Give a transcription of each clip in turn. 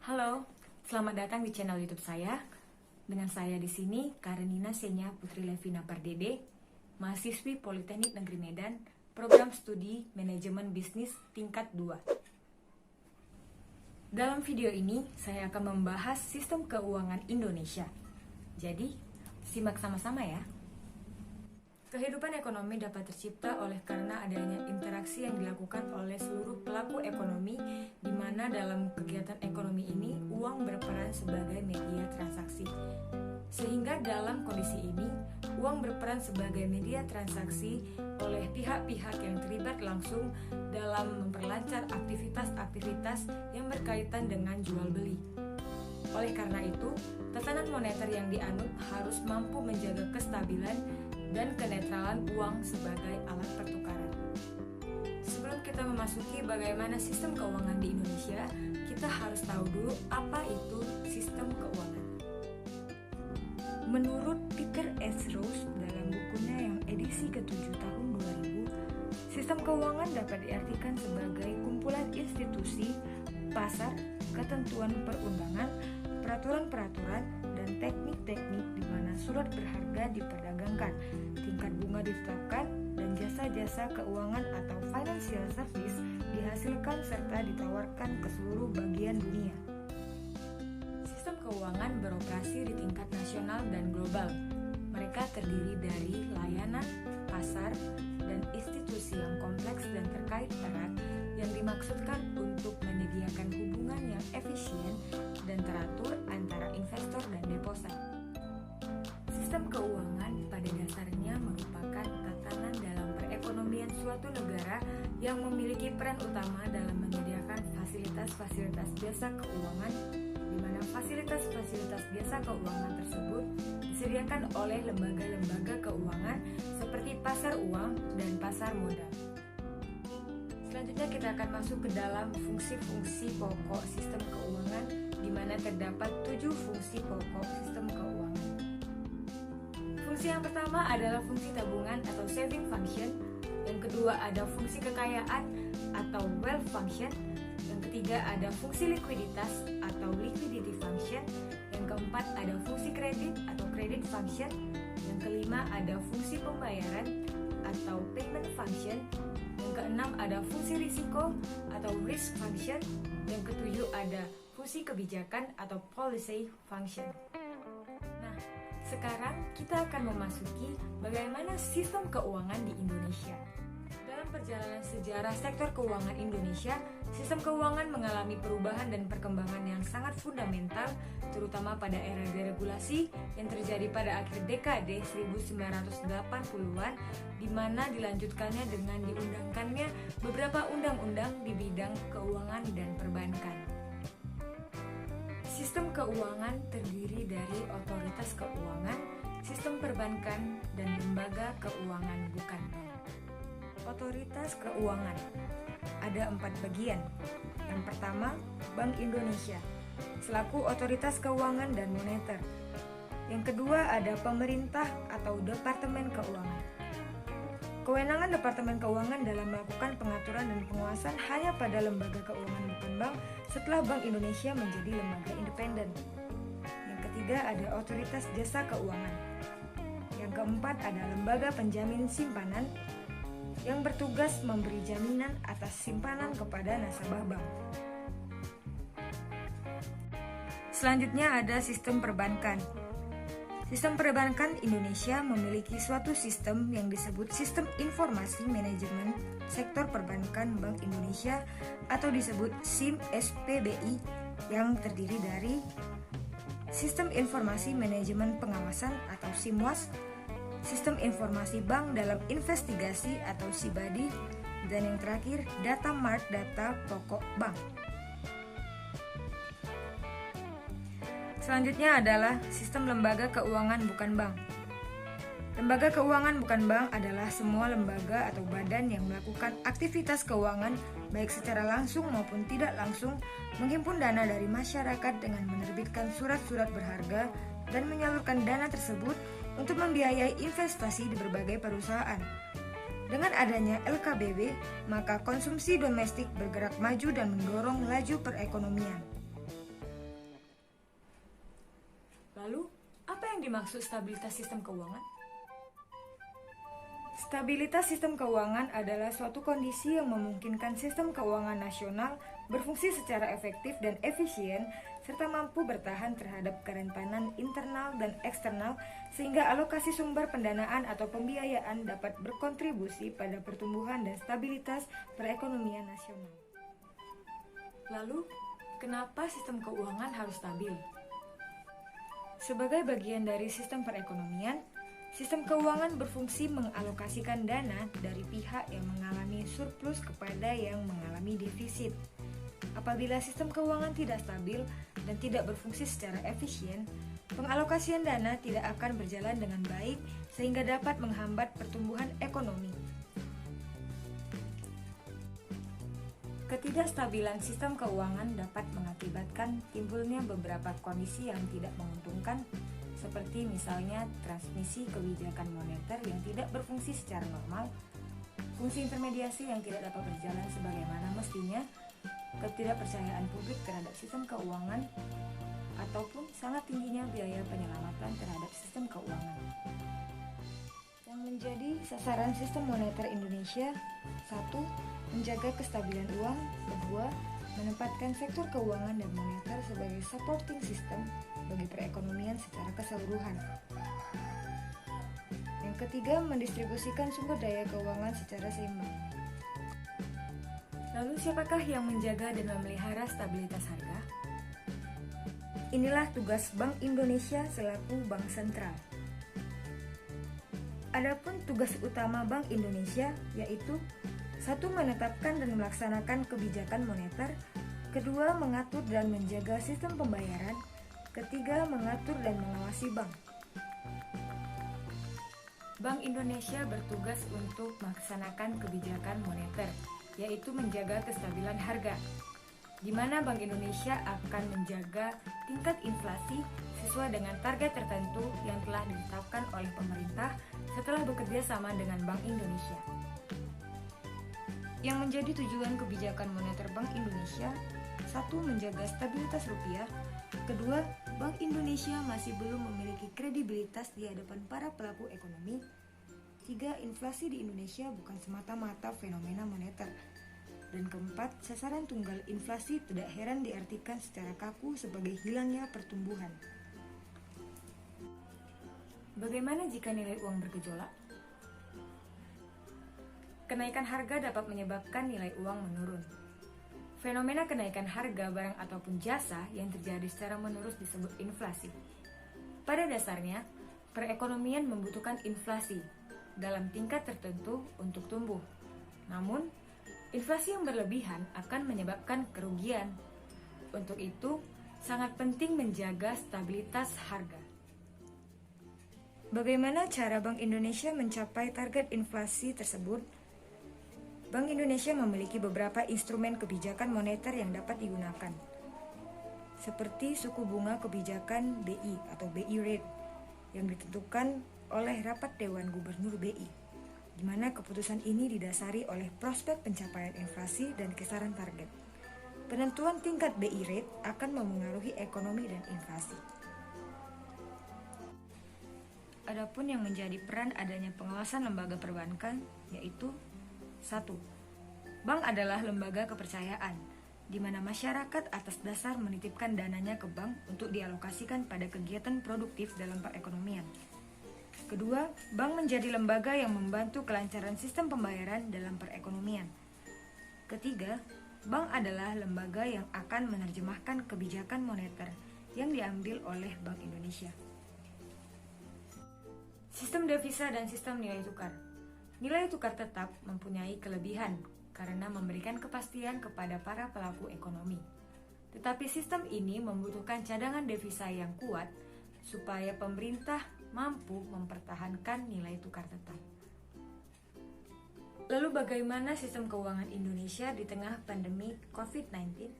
Halo, selamat datang di channel YouTube saya. Dengan saya di sini Karenina Senya Putri Levina Pardede, mahasiswi Politeknik Negeri Medan, program studi Manajemen Bisnis tingkat 2. Dalam video ini saya akan membahas sistem keuangan Indonesia. Jadi, simak sama-sama ya. Kehidupan ekonomi dapat tercipta oleh karena adanya interaksi yang dilakukan oleh seluruh pelaku ekonomi, di mana dalam kegiatan ekonomi ini uang berperan sebagai media transaksi. Sehingga dalam kondisi ini, uang berperan sebagai media transaksi oleh pihak-pihak yang terlibat langsung dalam memperlancar aktivitas-aktivitas yang berkaitan dengan jual beli. Oleh karena itu, tatanan moneter yang dianut harus mampu menjaga kestabilan dan kenetralan uang sebagai alat pertukaran. Sebelum kita memasuki bagaimana sistem keuangan di Indonesia, kita harus tahu dulu apa itu sistem keuangan. Menurut Peter S. Rose dalam bukunya yang edisi ke-7 tahun 2000, sistem keuangan dapat diartikan sebagai kumpulan institusi, pasar, ketentuan perundangan, peraturan-peraturan, dan teknik-teknik di mana surat berharga diperdagangkan, tingkat bunga ditetapkan, dan jasa-jasa keuangan atau financial service dihasilkan serta ditawarkan ke seluruh bagian dunia. Sistem keuangan beroperasi di tingkat nasional dan global. Mereka terdiri dari layanan, pasar, dan institusi yang kompleks dan terkait erat yang dimaksudkan untuk menyediakan hubungan yang efisien dan teratur antara investor dan deposan. Sistem keuangan pada dasarnya merupakan tatanan dalam perekonomian suatu negara yang memiliki peran utama dalam menyediakan fasilitas-fasilitas jasa keuangan, di mana fasilitas-fasilitas jasa keuangan tersebut disediakan oleh lembaga-lembaga keuangan seperti pasar uang dan pasar modal. Selanjutnya kita akan masuk ke dalam fungsi-fungsi pokok sistem keuangan, di mana terdapat 7 fungsi pokok sistem keuangan. Fungsi yang pertama adalah fungsi tabungan atau saving function, yang kedua ada fungsi kekayaan atau wealth function, yang ketiga ada fungsi likuiditas atau liquidity function, yang keempat ada fungsi kredit atau credit function, yang kelima ada fungsi pembayaran atau payment function, yang keenam ada fungsi risiko atau risk function, yang ketujuh ada fungsi kebijakan atau policy function. Nah, sekarang kita akan memasuki bagaimana sistem keuangan di Indonesia. Dalam perjalanan sejarah sektor keuangan Indonesia, sistem keuangan mengalami perubahan dan perkembangan yang sangat fundamental, terutama pada era deregulasi yang terjadi pada akhir dekade 1980-an, di mana dilanjutkannya dengan diundangkannya beberapa undang-undang di bidang keuangan dan perbankan. Sistem keuangan terdiri dari otoritas keuangan, sistem perbankan, dan lembaga keuangan bukan bank. Otoritas keuangan ada 4 bagian. Yang pertama, Bank Indonesia selaku otoritas keuangan dan moneter. Yang kedua ada pemerintah atau Departemen Keuangan. Kewenangan Departemen Keuangan dalam melakukan pengaturan dan pengawasan hanya pada lembaga keuangan bukan bank setelah Bank Indonesia menjadi lembaga independen. Yang ketiga ada Otoritas Jasa Keuangan. Yang keempat ada Lembaga Penjamin Simpanan yang bertugas memberi jaminan atas simpanan kepada nasabah bank. Selanjutnya ada sistem perbankan. Sistem perbankan Indonesia memiliki suatu sistem yang disebut Sistem Informasi Manajemen Sektor Perbankan Bank Indonesia atau disebut SIM-SPBI yang terdiri dari Sistem Informasi Manajemen Pengawasan atau SIMWAS, Sistem Informasi Bank dalam Investigasi atau SIBADI, dan yang terakhir Data Mart Data Pokok Bank. Selanjutnya adalah sistem lembaga keuangan bukan bank. Lembaga keuangan bukan bank adalah semua lembaga atau badan yang melakukan aktivitas keuangan baik secara langsung maupun tidak langsung, menghimpun dana dari masyarakat dengan menerbitkan surat-surat berharga dan menyalurkan dana tersebut untuk membiayai investasi di berbagai perusahaan. Dengan adanya LKBB, maka konsumsi domestik bergerak maju dan mendorong laju perekonomian. Lalu, apa yang dimaksud stabilitas sistem keuangan? Stabilitas sistem keuangan adalah suatu kondisi yang memungkinkan sistem keuangan nasional berfungsi secara efektif dan efisien, serta mampu bertahan terhadap kerentanan internal dan eksternal, sehingga alokasi sumber pendanaan atau pembiayaan dapat berkontribusi pada pertumbuhan dan stabilitas perekonomian nasional. Lalu, kenapa sistem keuangan harus stabil? Sebagai bagian dari sistem perekonomian, sistem keuangan berfungsi mengalokasikan dana dari pihak yang mengalami surplus kepada yang mengalami defisit. Apabila sistem keuangan tidak stabil dan tidak berfungsi secara efisien, pengalokasian dana tidak akan berjalan dengan baik sehingga dapat menghambat pertumbuhan ekonomi. Ketidakstabilan sistem keuangan dapat mengakibatkan timbulnya beberapa kondisi yang tidak menguntungkan, seperti misalnya transmisi kebijakan moneter yang tidak berfungsi secara normal, fungsi intermediasi yang tidak dapat berjalan sebagaimana mestinya, ketidakpercayaan publik terhadap sistem keuangan, ataupun sangat tingginya biaya penyelamatan terhadap sistem keuangan. Yang menjadi sasaran sistem moneter Indonesia: 1. Menjaga kestabilan uang. 2. Menempatkan sektor keuangan dan moneter sebagai supporting system bagi perekonomian secara keseluruhan. Yang ketiga, mendistribusikan sumber daya keuangan secara seimbang. Lalu siapakah yang menjaga dan memelihara stabilitas harga? Inilah tugas Bank Indonesia selaku bank sentral. Adapun tugas utama Bank Indonesia yaitu: 1. Menetapkan dan melaksanakan kebijakan moneter. 2. Mengatur dan menjaga sistem pembayaran. 3. Mengatur dan mengawasi bank. Bank Indonesia bertugas untuk melaksanakan kebijakan moneter, yaitu menjaga kestabilan harga, di mana Bank Indonesia akan menjaga tingkat inflasi sesuai dengan target tertentu yang telah ditetapkan oleh pemerintah setelah bekerja sama dengan Bank Indonesia. Yang menjadi tujuan kebijakan moneter Bank Indonesia: 1. Menjaga stabilitas rupiah. 2. Bank Indonesia masih belum memiliki kredibilitas di hadapan para pelaku ekonomi. 3. Inflasi di Indonesia bukan semata-mata fenomena moneter. Dan 4. Sasaran tunggal inflasi tidak heran diartikan secara kaku sebagai hilangnya pertumbuhan. Bagaimana jika nilai uang bergejolak? Kenaikan harga dapat menyebabkan nilai uang menurun. Fenomena kenaikan harga barang ataupun jasa yang terjadi secara menerus disebut inflasi. Pada dasarnya, perekonomian membutuhkan inflasi dalam tingkat tertentu untuk tumbuh. Namun, inflasi yang berlebihan akan menyebabkan kerugian. Untuk itu, sangat penting menjaga stabilitas harga. Bagaimana cara Bank Indonesia mencapai target inflasi tersebut? Bank Indonesia memiliki beberapa instrumen kebijakan moneter yang dapat digunakan, seperti suku bunga kebijakan BI atau BI rate yang ditentukan oleh Rapat Dewan Gubernur BI, di mana keputusan ini didasari oleh prospek pencapaian inflasi dan kisaran target. Penentuan tingkat BI rate akan memengaruhi ekonomi dan inflasi. Adapun yang menjadi peran adanya pengawasan lembaga perbankan yaitu: 1. Bank adalah lembaga kepercayaan, di mana masyarakat atas dasar menitipkan dananya ke bank untuk dialokasikan pada kegiatan produktif dalam perekonomian. 2. Bank menjadi lembaga yang membantu kelancaran sistem pembayaran dalam perekonomian. 3. Bank adalah lembaga yang akan menerjemahkan kebijakan moneter yang diambil oleh Bank Indonesia. Sistem devisa dan sistem nilai tukar. Nilai tukar tetap mempunyai kelebihan karena memberikan kepastian kepada para pelaku ekonomi. Tetapi sistem ini membutuhkan cadangan devisa yang kuat supaya pemerintah mampu mempertahankan nilai tukar tetap. Lalu bagaimana sistem keuangan Indonesia di tengah pandemi COVID-19?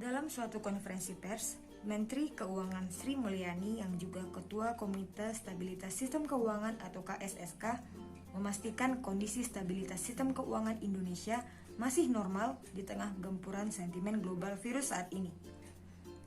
Dalam suatu konferensi pers, Menteri Keuangan Sri Mulyani yang juga Ketua Komite Stabilitas Sistem Keuangan atau KSSK memastikan kondisi stabilitas sistem keuangan Indonesia masih normal di tengah gempuran sentimen global virus saat ini.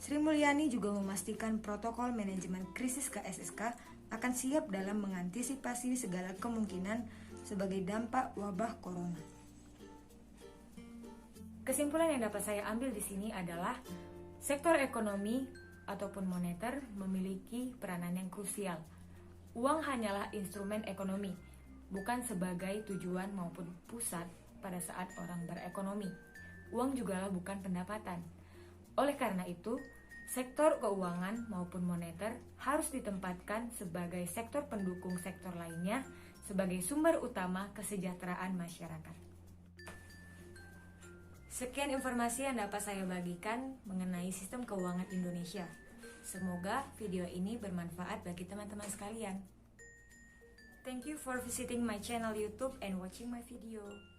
Sri Mulyani juga memastikan protokol manajemen krisis KSSK akan siap dalam mengantisipasi segala kemungkinan sebagai dampak wabah corona. Kesimpulan yang dapat saya ambil di sini adalah sektor ekonomi ataupun moneter memiliki peranan yang krusial. Uang hanyalah instrumen ekonomi, bukan sebagai tujuan maupun pusat pada saat orang berekonomi. Uang jugalah bukan pendapatan. Oleh karena itu, sektor keuangan maupun moneter harus ditempatkan sebagai sektor pendukung sektor lainnya sebagai sumber utama kesejahteraan masyarakat. Sekian informasi yang dapat saya bagikan mengenai sistem keuangan Indonesia. Semoga video ini bermanfaat bagi teman-teman sekalian. Thank you for visiting my channel YouTube and watching my video.